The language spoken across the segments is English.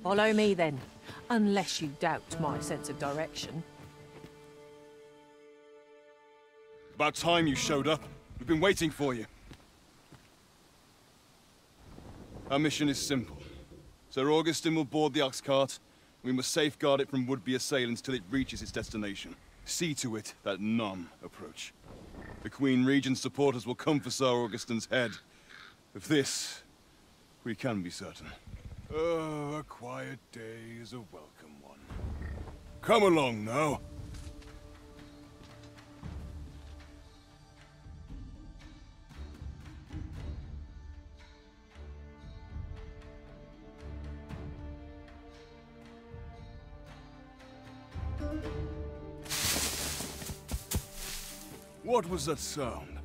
Follow me then, unless you doubt my sense of direction. About time you showed up. We've been waiting for you. Our mission is simple. Sir Augustin will board the ox cart. We must safeguard it from would-be assailants till it reaches its destination. See to it that none approach. The Queen Regent's supporters will come for Sir Augustin's head. Of this, we can be certain. Oh, a quiet day is a welcome one. Come along now. What was that sound?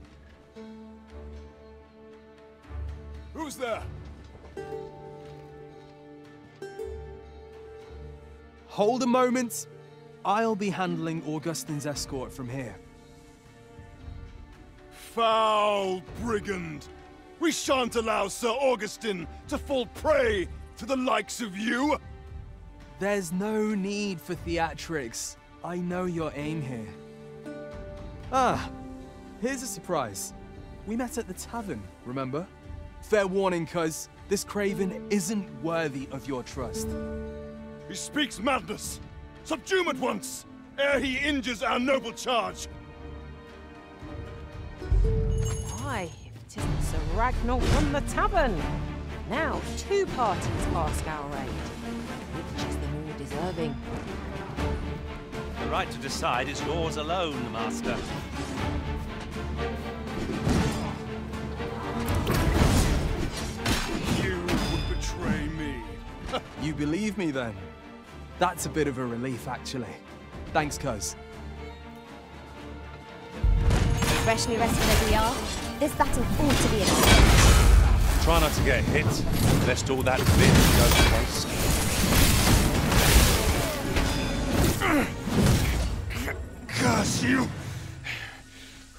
Who's there? Hold a moment. I'll be handling Augustin's escort from here. Foul brigand! We shan't allow Sir Augustin to fall prey to the likes of you! There's no need for theatrics. I know your aim here. Ah, here's a surprise. We met at the tavern, remember? Fair warning, cuz this craven isn't worthy of your trust. He speaks madness! Subdue him at once, ere he injures our noble charge! Why, if 'tisn't Sir Ragnar from the tavern! Now 2 parties ask our aid. Which is the more deserving? The right to decide is yours alone, Master. You would betray me. You believe me then? That's a bit of a relief, actually. Thanks, cuz. Especially rested as we are, this battle ought to be an escape. Try not to get hit, lest all that bit go to waste. Curse you!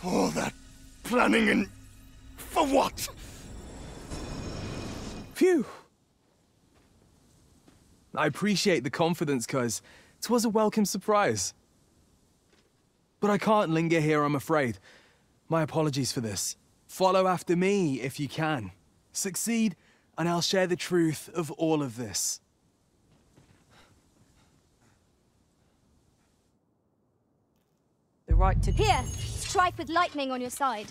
All that planning and... for what? Phew. I appreciate the confidence, cuz 'twas a welcome surprise. But I can't linger here, I'm afraid. My apologies for this. Follow after me if you can. Succeed, and I'll share the truth of all of this. The right to... Here, strike with lightning on your side.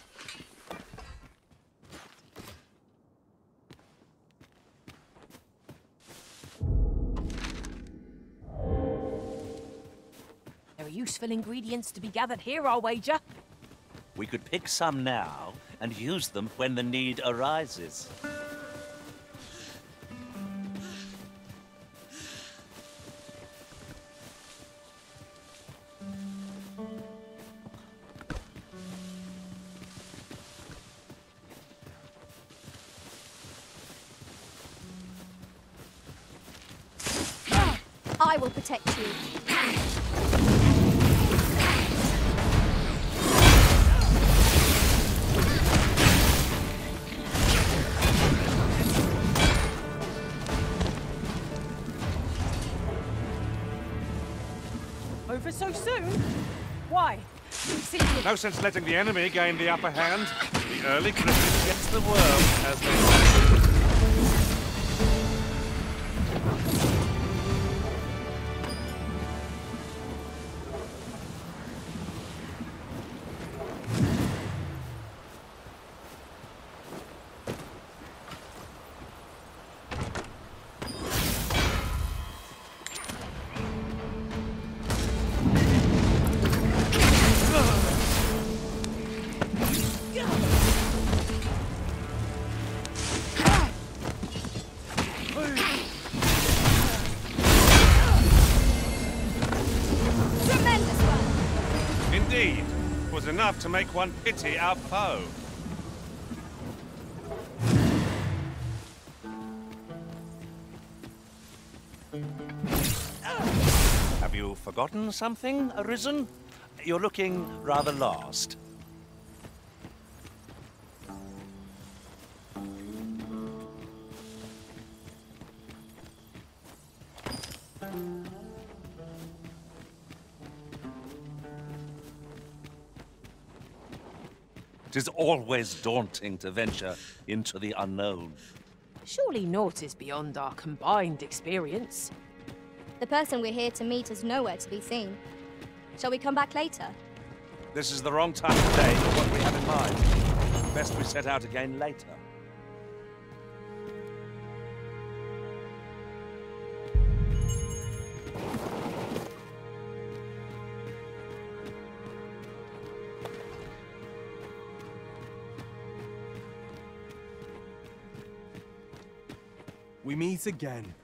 There are useful ingredients to be gathered here, I'll wager. We could pick some now and use them when the need arises. I will protect you. Over so soon? Why? No sense letting the enemy gain the upper hand. The early Christmas gets the world, as they say. Indeed, was enough to make one pity our foe. Have you forgotten something, Arisen? You're looking rather lost. 'Tis always daunting to venture into the unknown. Surely naught is beyond our combined experience. The person we're here to meet is nowhere to be seen. Shall we come back later? This is the wrong time of day for what we have in mind. Best we set out again later. We meet again.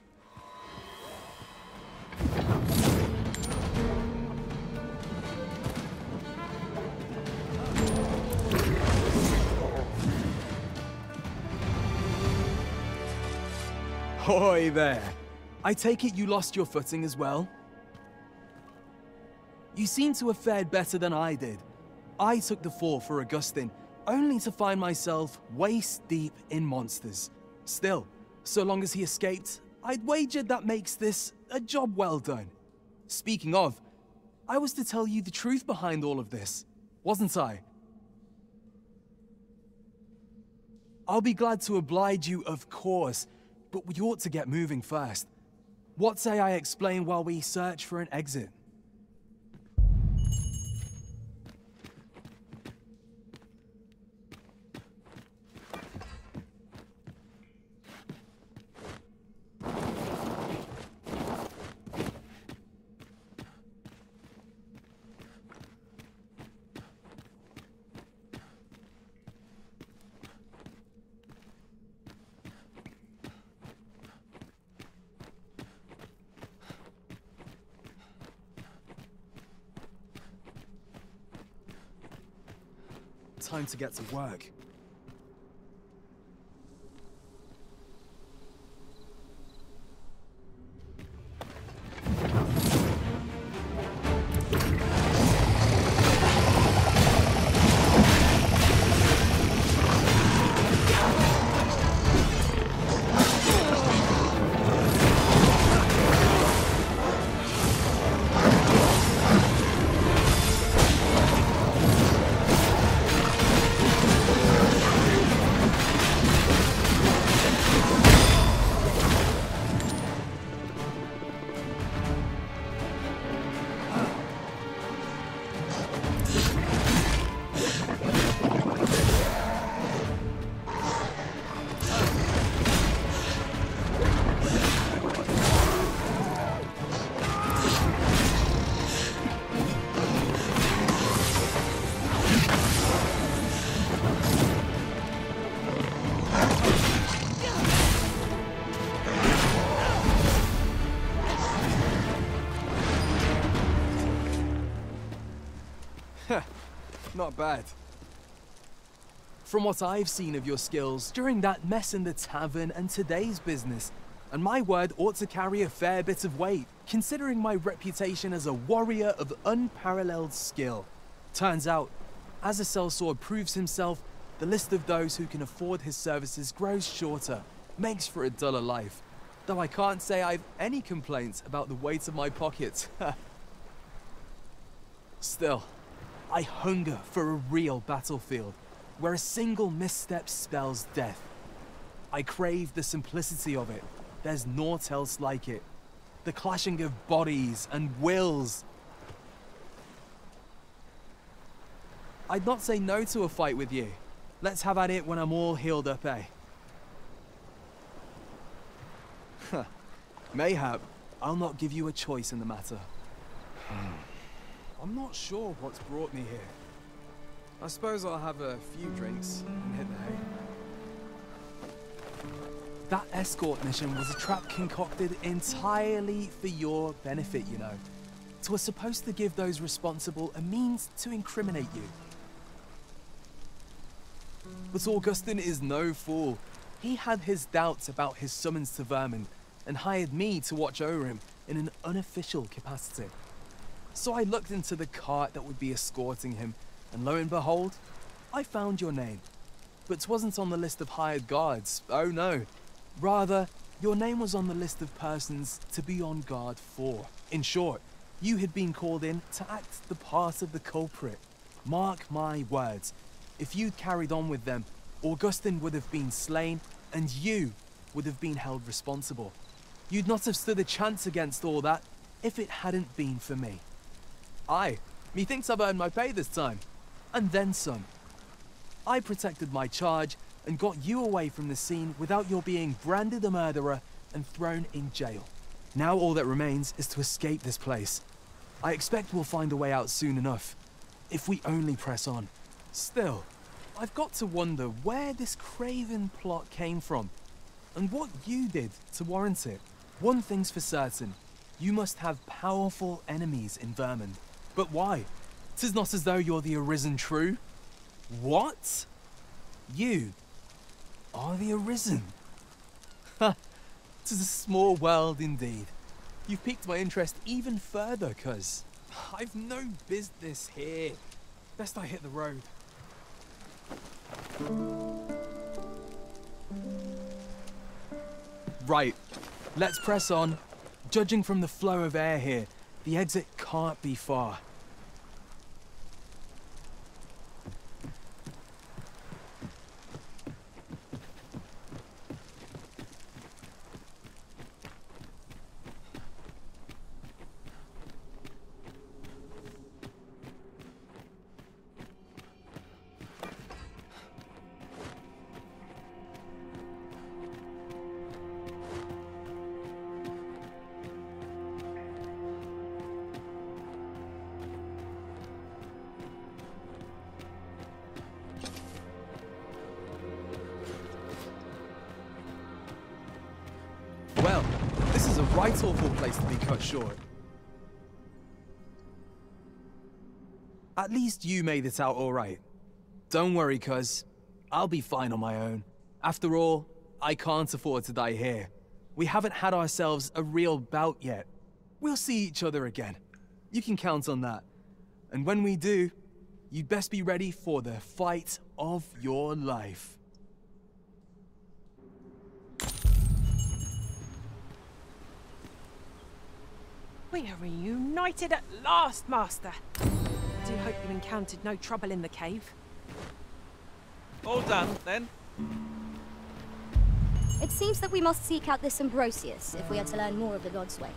Hoy there. I take it you lost your footing as well? You seem to have fared better than I did. I took the fall for Augustine, only to find myself waist deep in monsters. Still, so long as he escaped, I'd wagered that makes this a job well done. Speaking of, I was to tell you the truth behind all of this, wasn't I? I'll be glad to oblige you, of course, but we ought to get moving first. What say I explain while we search for an exit? Time to get to work. Not bad. From what I've seen of your skills during that mess in the tavern and today's business, and my word ought to carry a fair bit of weight, considering my reputation as a warrior of unparalleled skill. Turns out, as a sellsword proves himself, the list of those who can afford his services grows shorter, makes for a duller life. Though I can't say I've any complaints about the weight of my pockets. Still, I hunger for a real battlefield, where a single misstep spells death. I crave the simplicity of it. There's naught else like it. The clashing of bodies and wills. I'd not say no to a fight with you. Let's have at it when I'm all healed up, eh? Mayhap, I'll not give you a choice in the matter. I'm not sure what's brought me here. I suppose I'll have a few drinks and hit the hay. That escort mission was a trap concocted entirely for your benefit, you know. It was supposed to give those responsible a means to incriminate you. But Augustine is no fool. He had his doubts about his summons to Vermin and hired me to watch over him in an unofficial capacity. So I looked into the cart that would be escorting him, and lo and behold, I found your name. But 'twasn't on the list of hired guards, oh no. Rather, your name was on the list of persons to be on guard for. In short, you had been called in to act the part of the culprit. Mark my words, If you'd carried on with them, Augustin would have been slain, and you would have been held responsible. You'd not have stood a chance against all that if it hadn't been for me. Aye, methinks I've earned my pay this time, and then some. I protected my charge and got you away from the scene without your being branded a murderer and thrown in jail. Now all that remains is to escape this place. I expect we'll find a way out soon enough, if we only press on. Still, I've got to wonder where this craven plot came from, and what you did to warrant it. One thing's for certain, you must have powerful enemies in Vermund. But why? 'Tis not as though you're the Arisen True. What? You are the Arisen? Ha! 'Tis a small world indeed. You've piqued my interest even further, cuz I've no business here. Best I hit the road. Right, let's press on. Judging from the flow of air here, the exit can't be far. Well, this is a right awful place to be cut short. At least you made it out all right. Don't worry, cuz. I'll be fine on my own. After all, I can't afford to die here. We haven't had ourselves a real bout yet. We'll see each other again. You can count on that. And when we do, you'd best be ready for the fight of your life. We are reunited at last, Master. I do hope you encountered no trouble in the cave. All done, then? It seems that we must seek out this Ambrosius if we are to learn more of the God's way.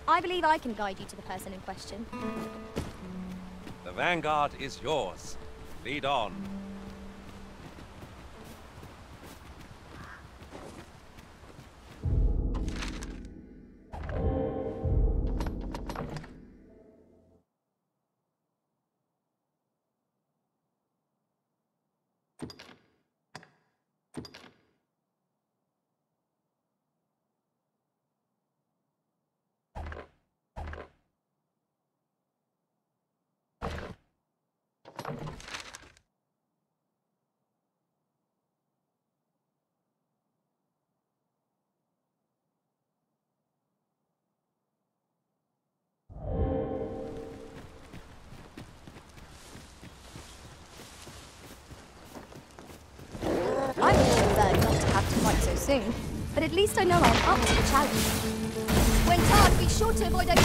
I believe I can guide you to the person in question. The vanguard is yours. Lead on. I would prefer not to have to fight so soon, but at least I know I'm up to the challenge. When tasked, be sure to avoid opening.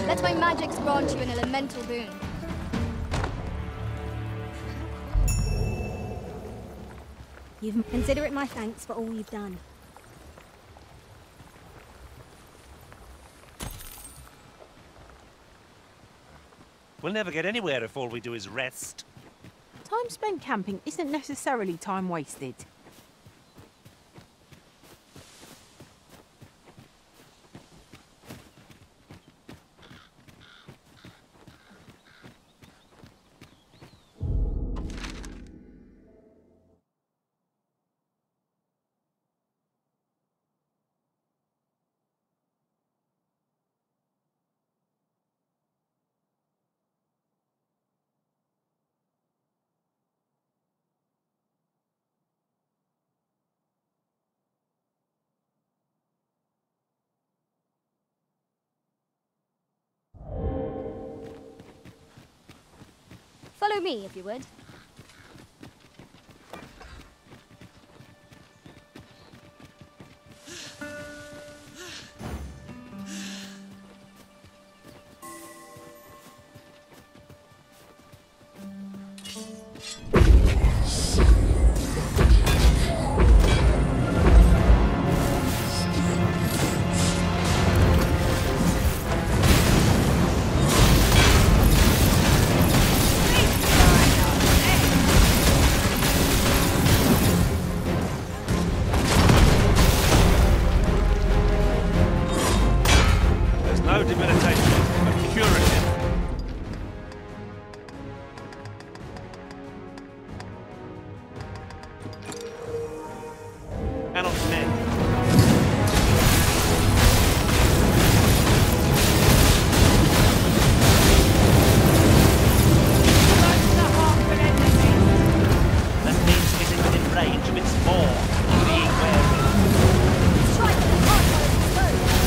Let my magics grant you an elemental boon. Consider it my thanks for all you've done. We'll never get anywhere if all we do is rest. Time spent camping isn't necessarily time wasted. Follow me, if you would. No debilitation, but curative. Cannot mend. That means getting within range of its maw, being wary. Strike the hard one exposed.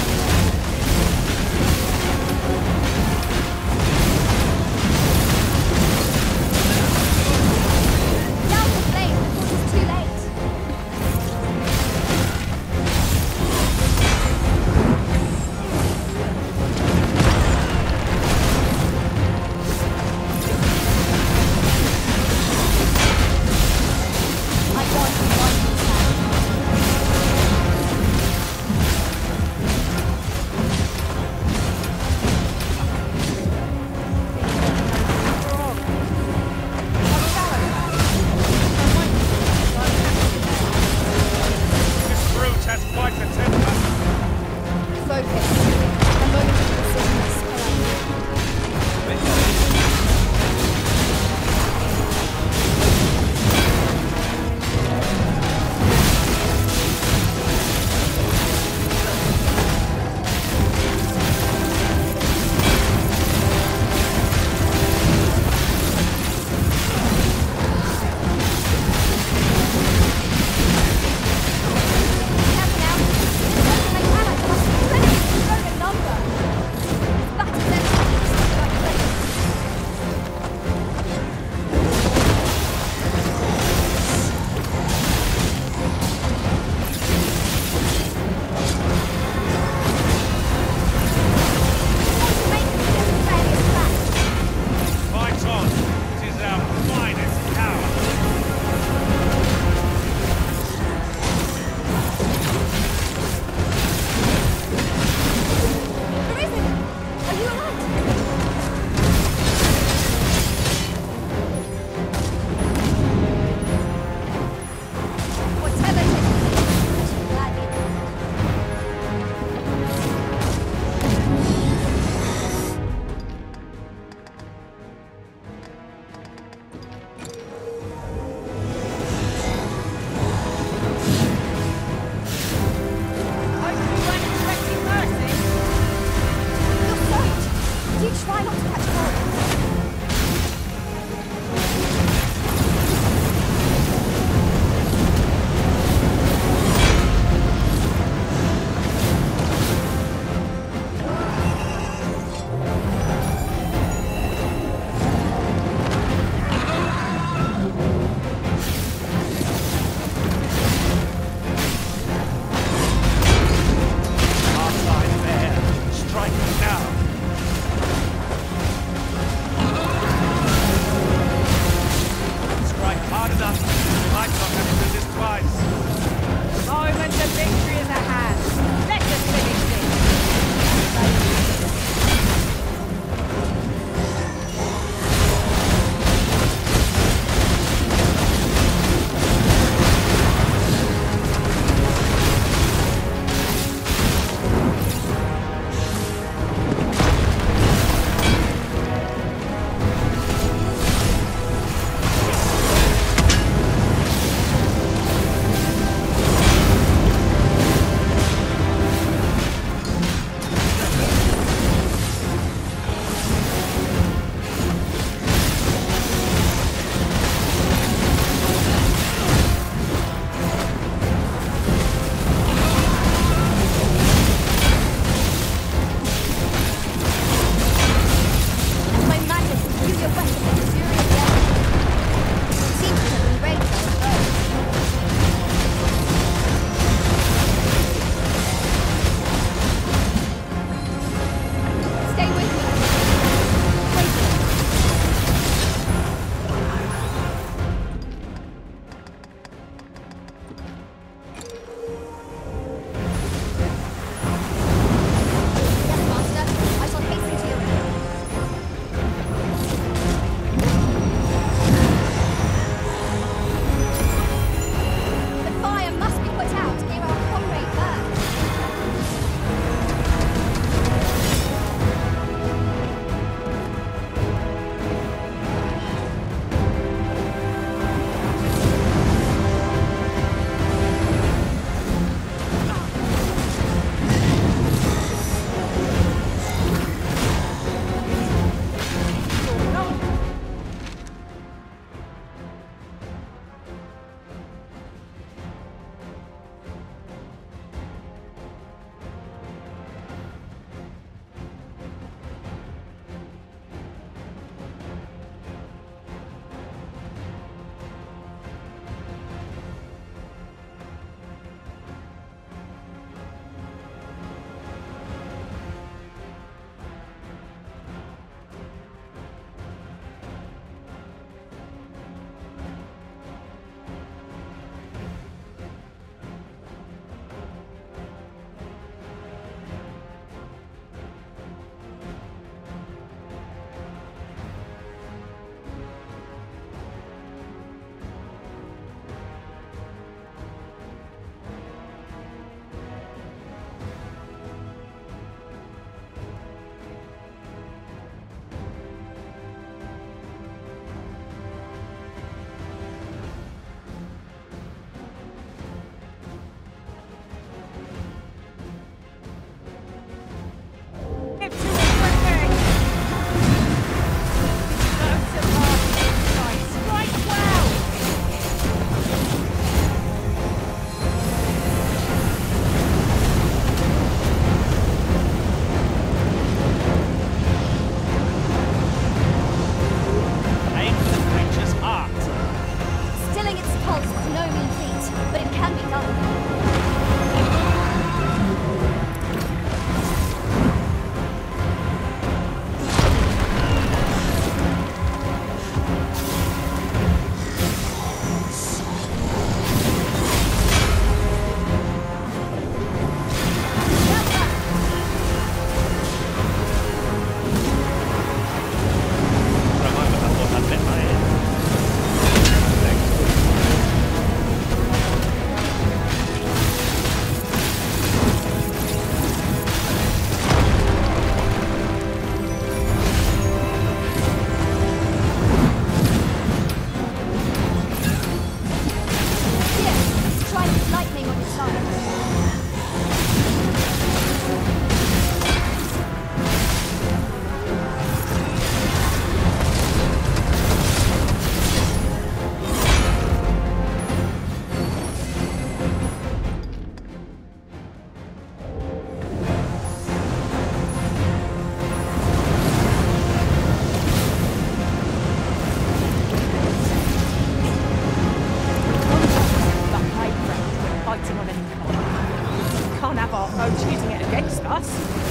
folks using it against us.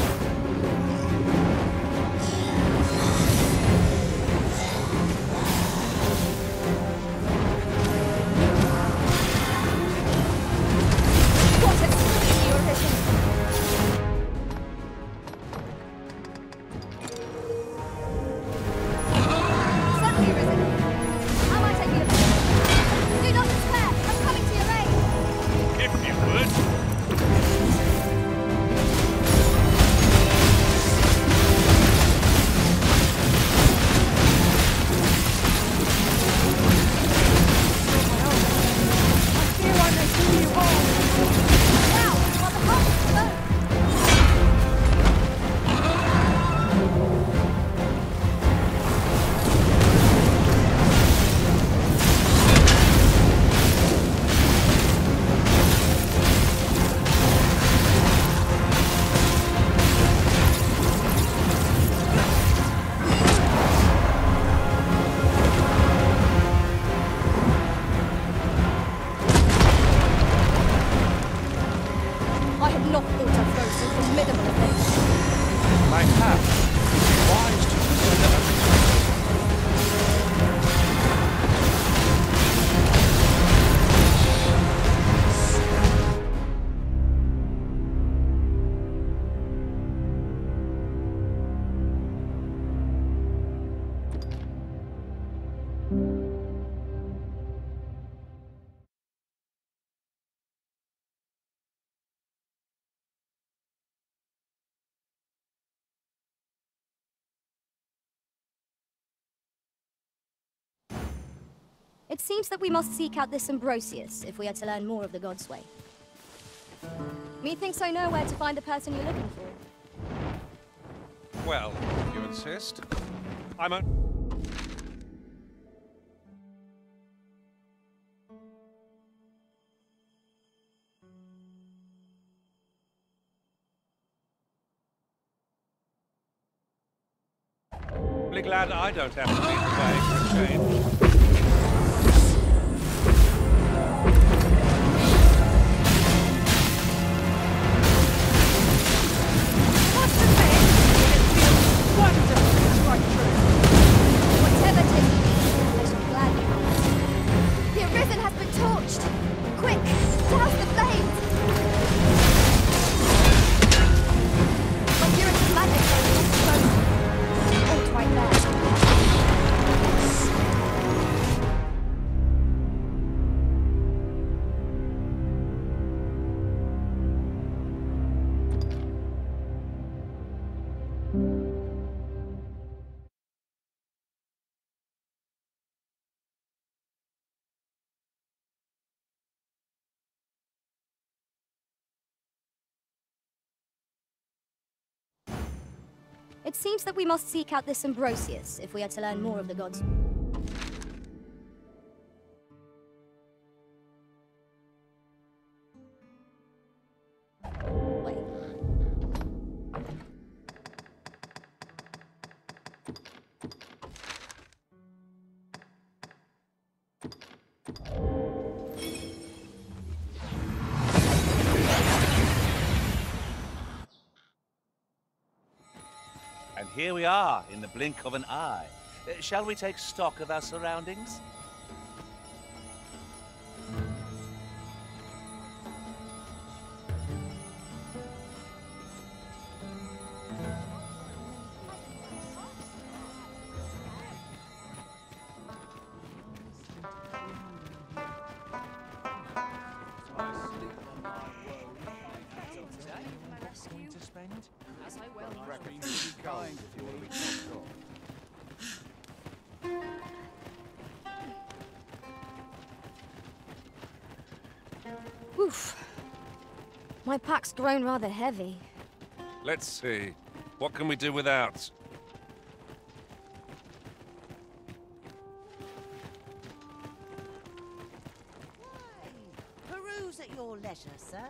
It seems that we must seek out this Ambrosius if we are to learn more of the God's way. Methinks I know where to find the person you're looking for. Well, if you insist. I'm a... Really glad I don't have to lead the way for a change. It seems that we must seek out this Ambrosius if we are to learn more of the gods. Wait. And here we are, in the blink of an eye. Shall we take stock of our surroundings? Oof. My pack's grown rather heavy. Let's see. What can we do without? Peruse at your leisure, sir.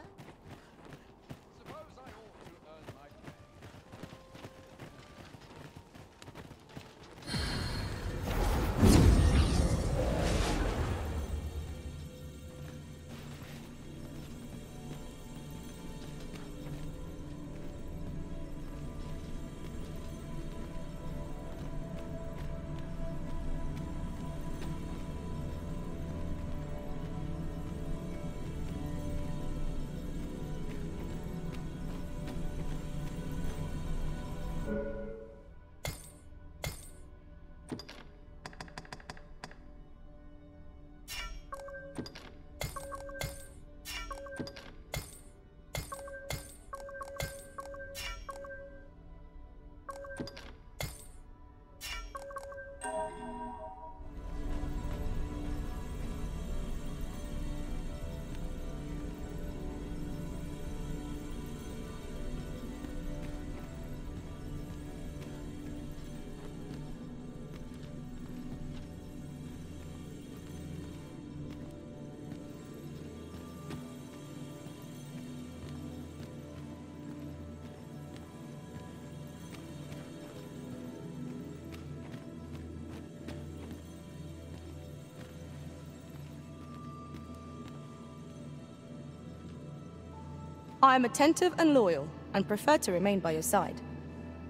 I am attentive and loyal, and prefer to remain by your side.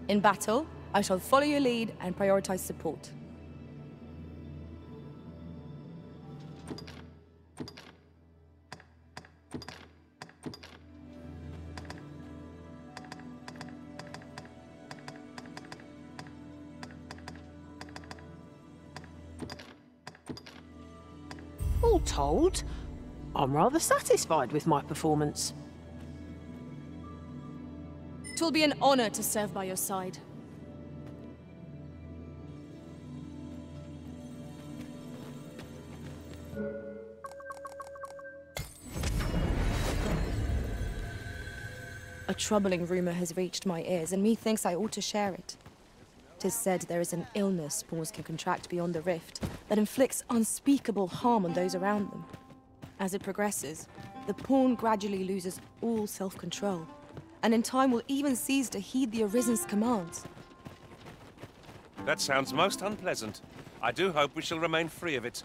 In battle, I shall follow your lead and prioritize support. All told, I'm rather satisfied with my performance. 'Twill be an honor to serve by your side. A troubling rumor has reached my ears, and methinks I ought to share it. 'Tis said there is an illness pawns can contract beyond the rift that inflicts unspeakable harm on those around them. As it progresses, the pawn gradually loses all self-control, and in time will even cease to heed the Arisen's commands. That sounds most unpleasant. I do hope we shall remain free of it.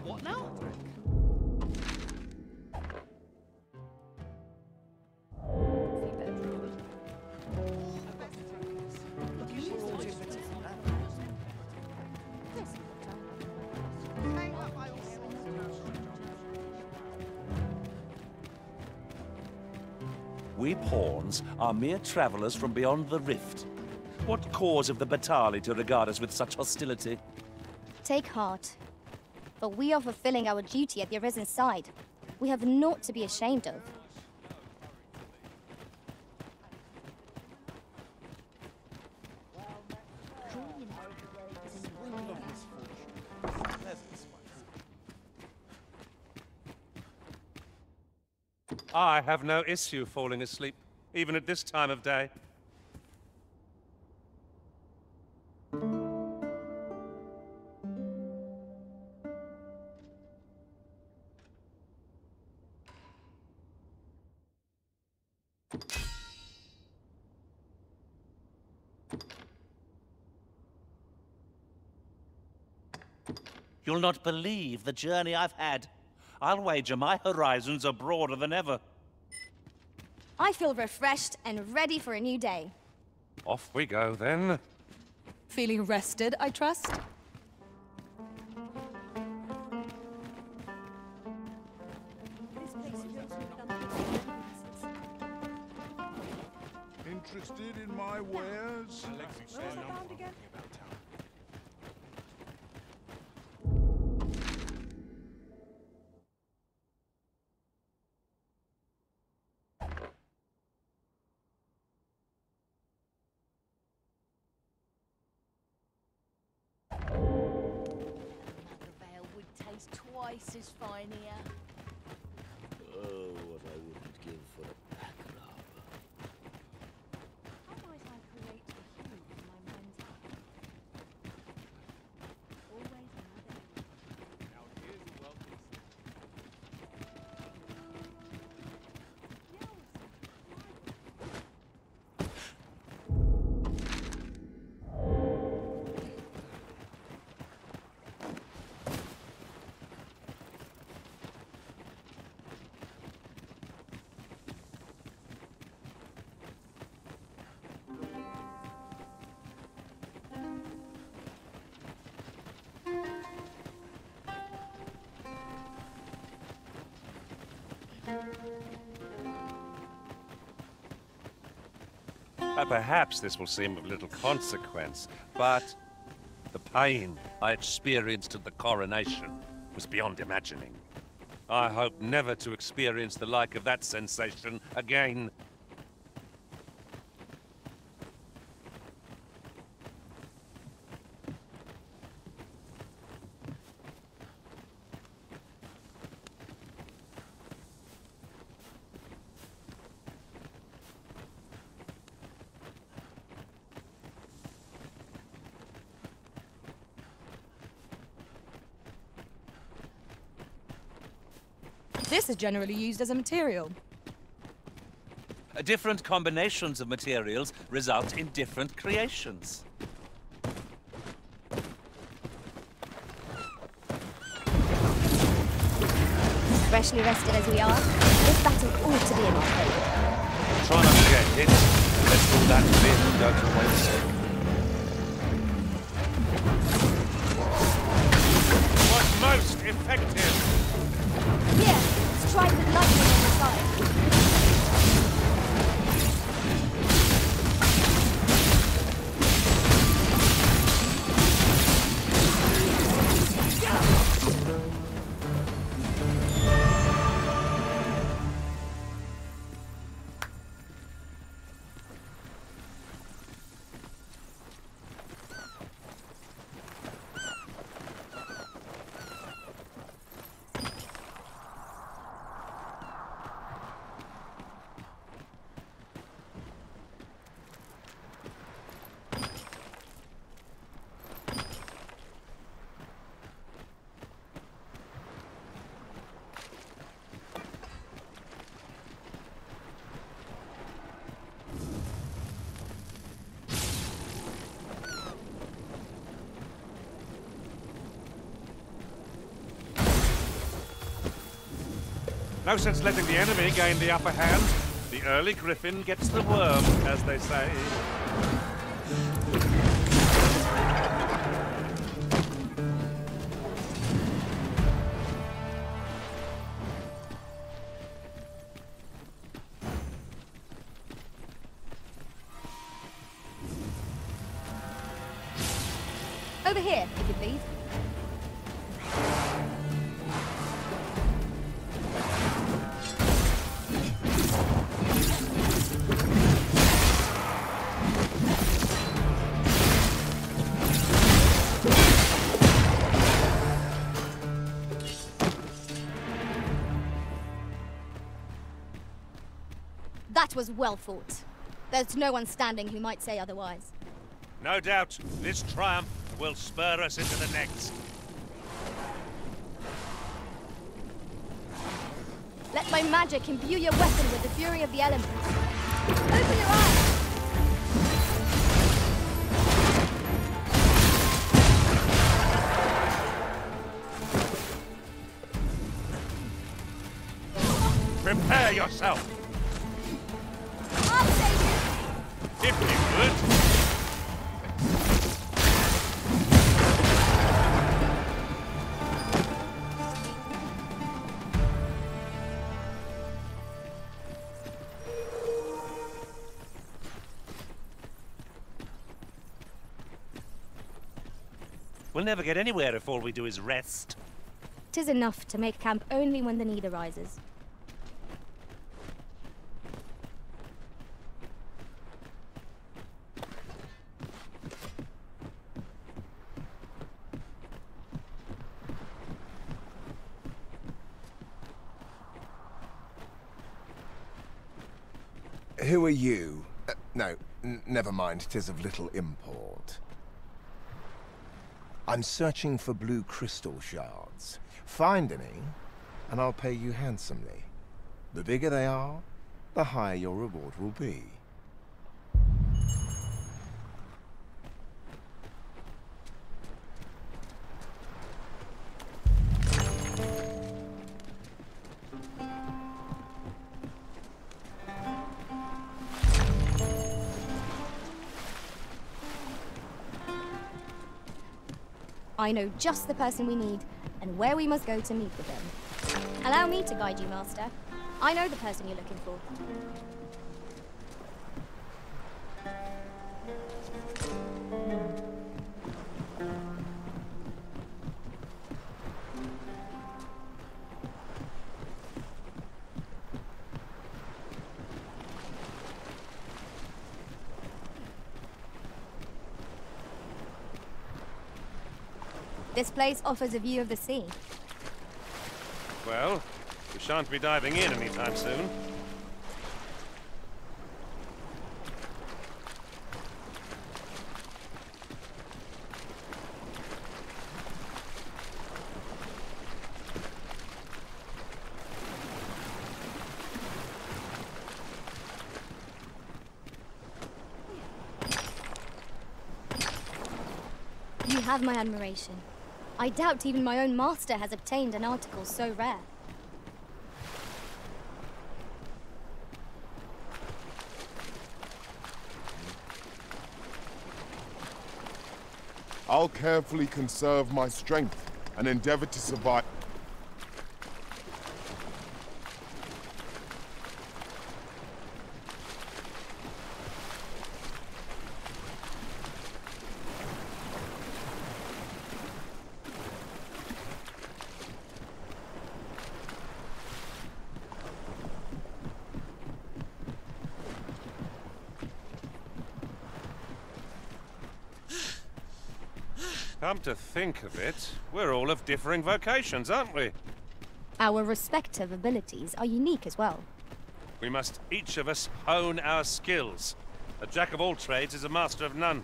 What now? We pawns are mere travelers from beyond the rift. What cause of the Batali to regard us with such hostility? Take heart. But we are fulfilling our duty at the Arisen's side. We have naught to be ashamed of. I have no issue falling asleep, even at this time of day. You'll not believe the journey I've had. I'll wager my horizons are broader than ever. I feel refreshed and ready for a new day. Off we go, then. Feeling rested, I trust? Interested in my wares? Twice as fine here. Oh, what I wouldn't give for a back rub. How might I create the hue in my mind's eye? Always another. Now here's a welcome. Perhaps this will seem of little consequence, but the pain I experienced at the coronation was beyond imagining. I hope never to experience the like of that sensation again. This is generally used as a material. Different combinations of materials result in different creations. Freshly rested as we are, this battle ought to be in our favour. Try not to get hit. Let's do that bit and go to waste. What's most effective? Here, strike with lightning on the side. No sense letting the enemy gain the upper hand. The early griffin gets the worm, as they say. Over here, if you please. That was well fought. There's no one standing who might say otherwise. No doubt, this triumph will spur us into the next. Let my magic imbue your weapon with the fury of the elements. Open your eyes! Prepare yourself! I'll save you! If you would. We'll never get anywhere if all we do is rest. 'Tis enough to make camp only when the need arises. Who are you? No, never mind, 'tis of little import. I'm searching for blue crystal shards. Find any, and I'll pay you handsomely. The bigger they are, the higher your reward will be. I know just the person we need, and where we must go to meet with them. Allow me to guide you, Master. I know the person you're looking for. This place offers a view of the sea. Well, we shan't be diving in anytime soon. have my admiration. I doubt even my own master has obtained an article so rare. I'll carefully conserve my strength and endeavor to survive. Come to think of it, we're all of differing vocations, aren't we? Our respective abilities are unique as well. We must each of us hone our skills. A jack of all trades is a master of none.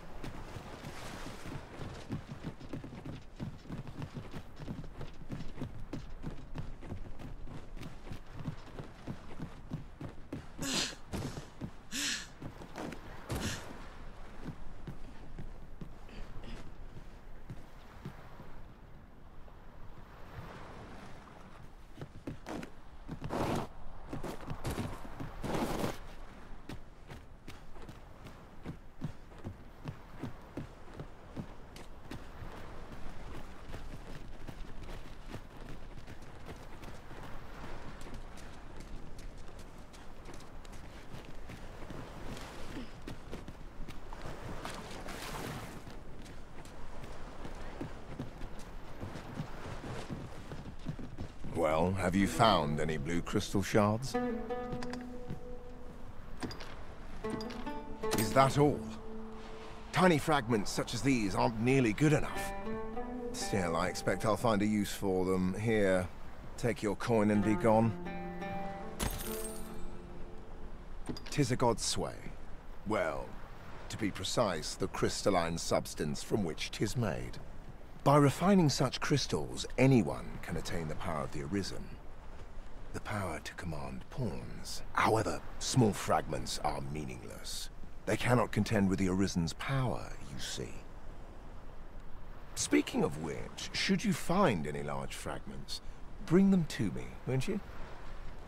Well, have you found any blue crystal shards? Is that all? Tiny fragments such as these aren't nearly good enough. Still, I expect I'll find a use for them. Here, take your coin and be gone. 'Tis a god's sway. Well, to be precise, the crystalline substance from which 'tis made. By refining such crystals, anyone can attain the power of the Arisen. The power to command pawns. However, small fragments are meaningless. They cannot contend with the Arisen's power, you see. Speaking of which, should you find any large fragments, bring them to me, won't you?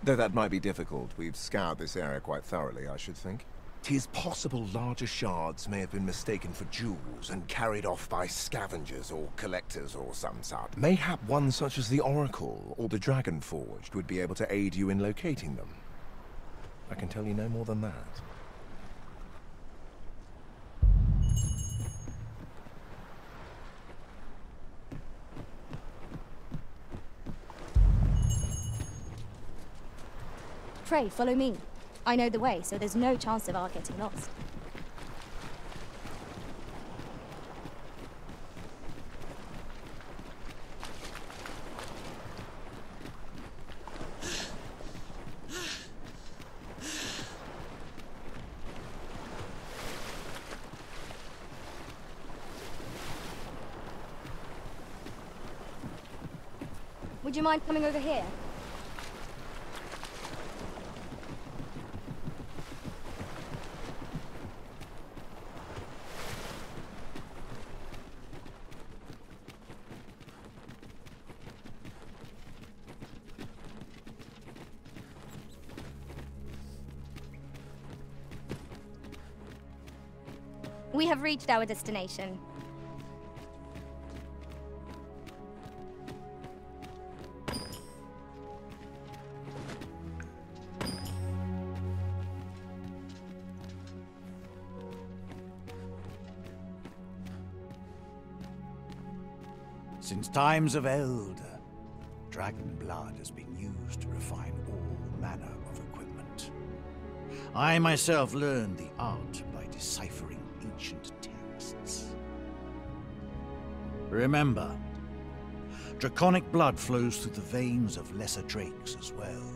Though that might be difficult. We've scoured this area quite thoroughly, I should think. 'Tis possible larger shards may have been mistaken for jewels and carried off by scavengers or collectors or some sort. Mayhap one such as the Oracle or the Dragon Forged would be able to aid you in locating them. I can tell you no more than that. Pray, follow me. I know the way, so there's no chance of our getting lost. Would you mind coming over here? We have reached our destination. Since times of eld, dragon blood has been used to refine all manner of equipment. I myself learned the art by deciphering ancient texts. Remember, draconic blood flows through the veins of lesser drakes as well.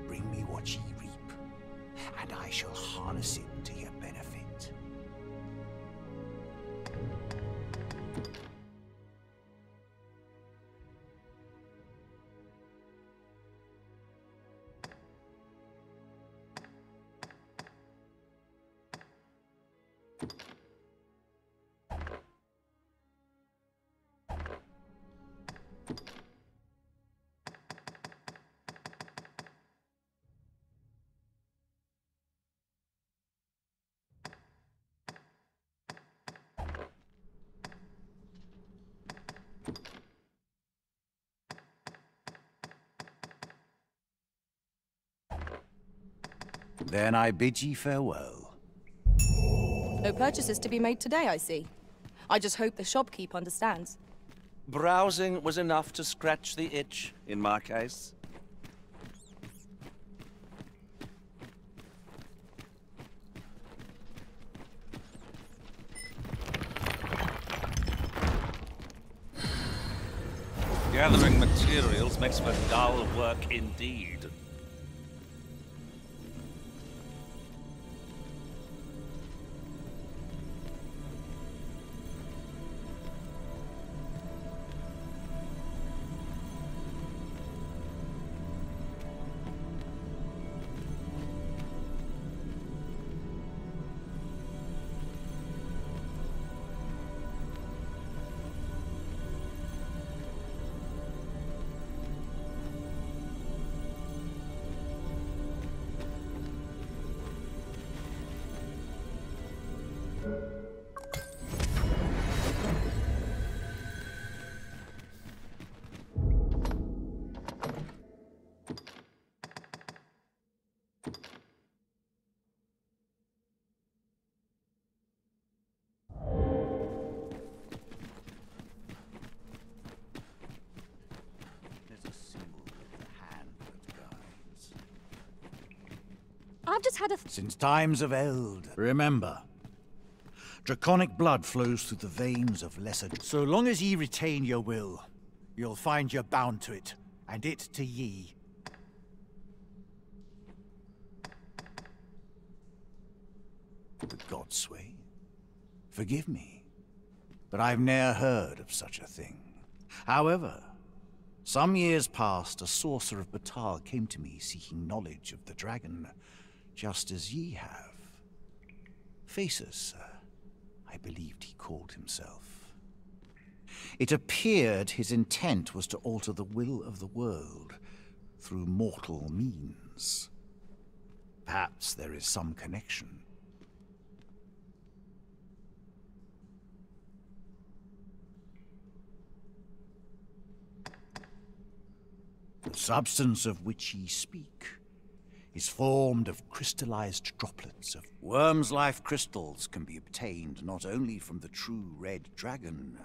Bring me what ye reap, and I shall harness it to your benefit. Then I bid ye farewell. No purchases to be made today, I see. I just hope the shopkeep understands. Browsing was enough to scratch the itch, in my case. Gathering materials makes for dull work indeed. I've just had a... Since times of Eld, remember, draconic blood flows through the veins of lesser... So long as ye retain your will, you'll find you're bound to it, and it to ye. The godsway? Forgive me, but I've ne'er heard of such a thing. However, some years past, a sorcerer of Batal came to me seeking knowledge of the dragon, just as ye have. Faces, sir, I believed he called himself. It appeared his intent was to alter the will of the world through mortal means. Perhaps there is some connection. The substance of which ye speak is formed of crystallized droplets of worm's life crystals can be obtained not only from the true red dragon,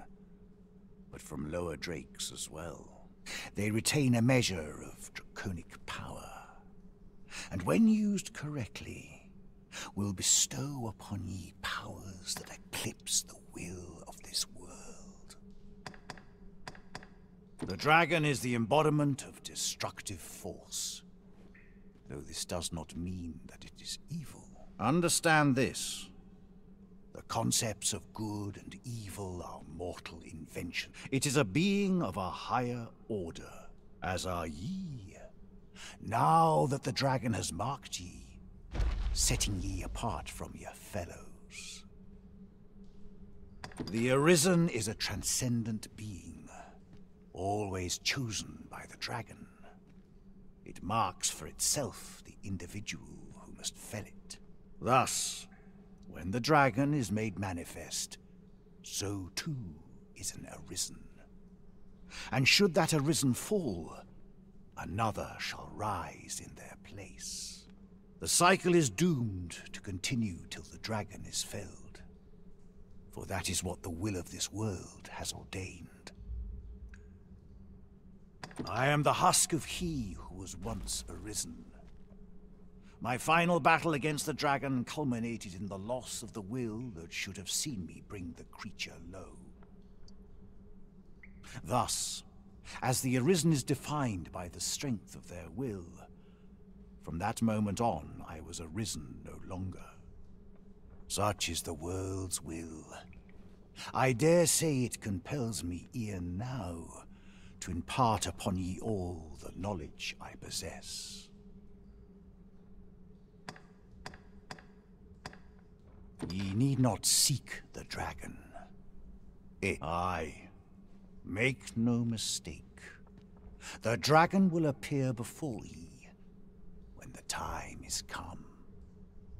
but from lower drakes as well. They retain a measure of draconic power, and when used correctly, will bestow upon ye powers that eclipse the will of this world. The dragon is the embodiment of destructive force, though this does not mean that it is evil. Understand this. The concepts of good and evil are mortal invention. It is a being of a higher order, as are ye. Now that the dragon has marked ye, setting ye apart from your fellows. The Arisen is a transcendent being, always chosen by the dragon. It marks for itself the individual who must fell it. Thus, when the dragon is made manifest, so too is an Arisen. And should that Arisen fall, another shall rise in their place. The cycle is doomed to continue till the dragon is felled, for that is what the will of this world has ordained. I am the husk of he who was once Arisen. My final battle against the dragon culminated in the loss of the will that should have seen me bring the creature low. Thus, as the Arisen is defined by the strength of their will, from that moment on I was Arisen no longer. Such is the world's will. I dare say it compels me e'en now to impart upon ye all the knowledge I possess. Ye need not seek the dragon. Aye, make no mistake. The dragon will appear before ye when the time is come.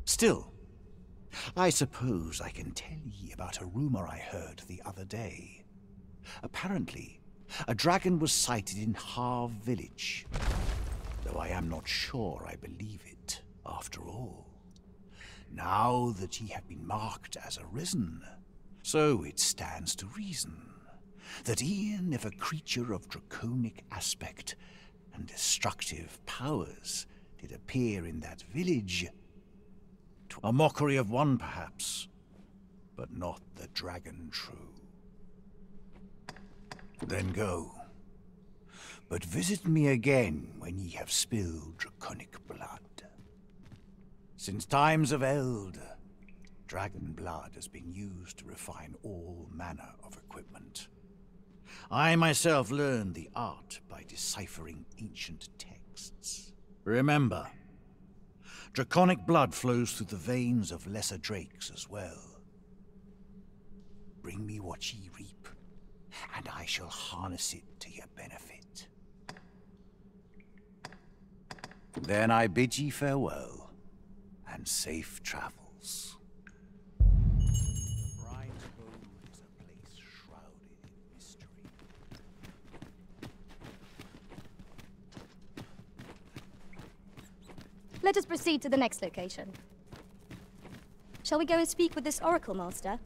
Still, I suppose I can tell ye about a rumor I heard the other day. Apparently, a dragon was sighted in Harv village. Though I am not sure I believe it, after all. Now that ye have been marked as arisen, so it stands to reason that e'en if a creature of draconic aspect and destructive powers did appear in that village, a mockery of one perhaps, but not the dragon true. Then go. But visit me again when ye have spilled draconic blood. Since times of Eld, dragon blood has been used to refine all manner of equipment. I myself learned the art by deciphering ancient texts. Remember, draconic blood flows through the veins of lesser drakes as well. Bring me what ye reap, and I shall harness it to your benefit. Then I bid ye farewell, and safe travels. Bride's Abode is a place shrouded in mystery. Let us proceed to the next location. Shall we go and speak with this Oracle Master?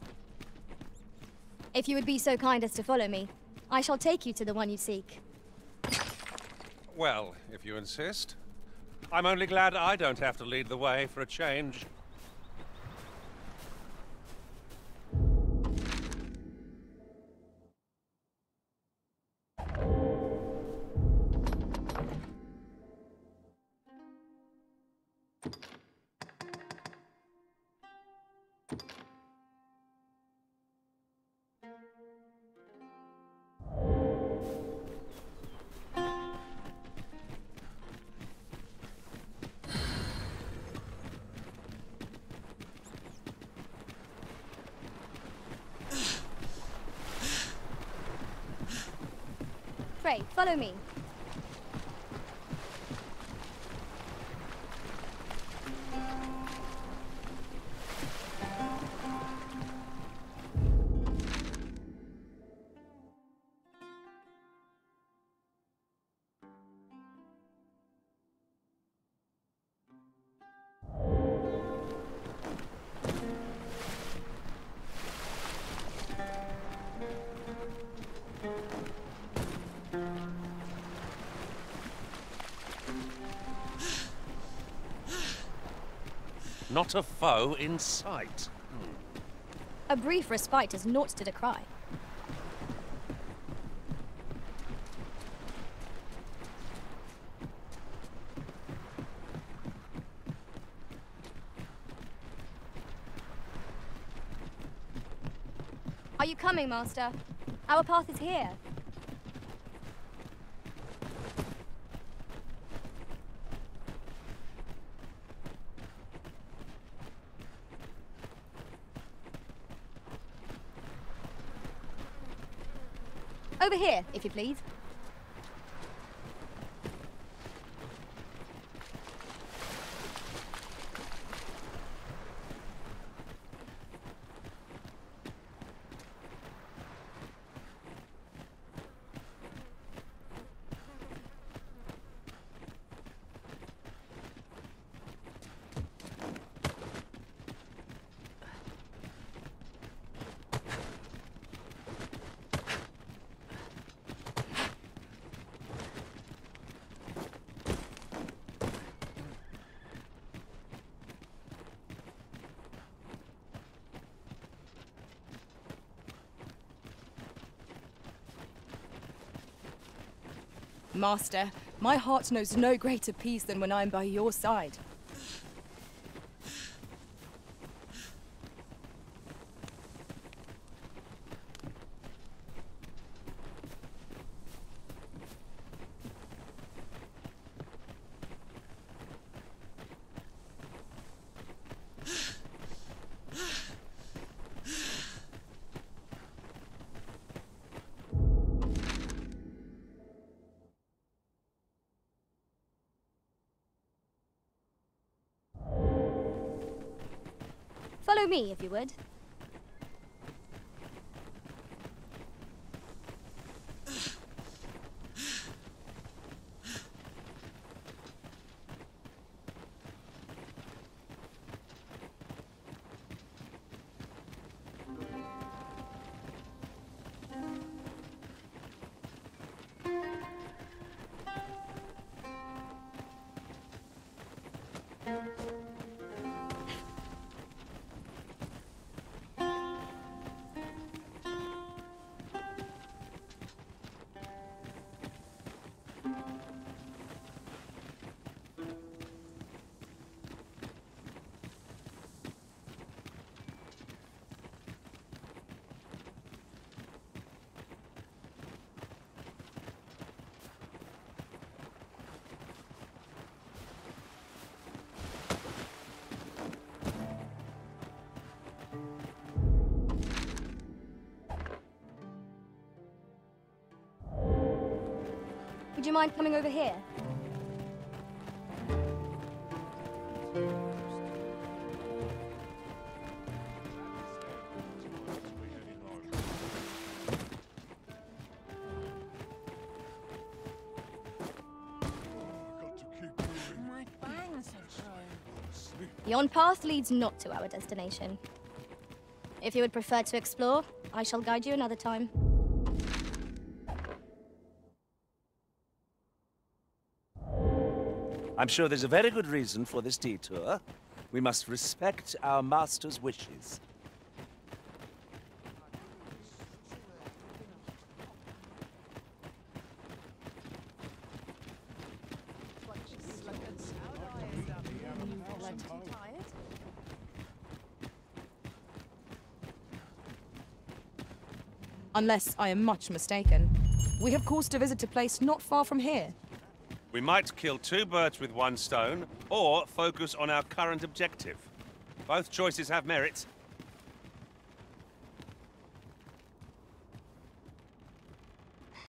If you would be so kind as to follow me, I shall take you to the one you seek. Well, if you insist. I'm only glad I don't have to lead the way for a change. Pray, follow me. Not a foe in sight. A brief respite is naught to decry. Are you coming, Master? Our path is here. Over here, if you please. Master, my heart knows no greater peace than when I am by your side. Follow me, if you would. Would you mind coming over here? The on-path leads not to our destination. If you would prefer to explore, I shall guide you another time. I'm sure there's a very good reason for this detour. We must respect our master's wishes. Unless I am much mistaken. We have cause to visit a place not far from here. We might kill two birds with one stone, or focus on our current objective. Both choices have merit,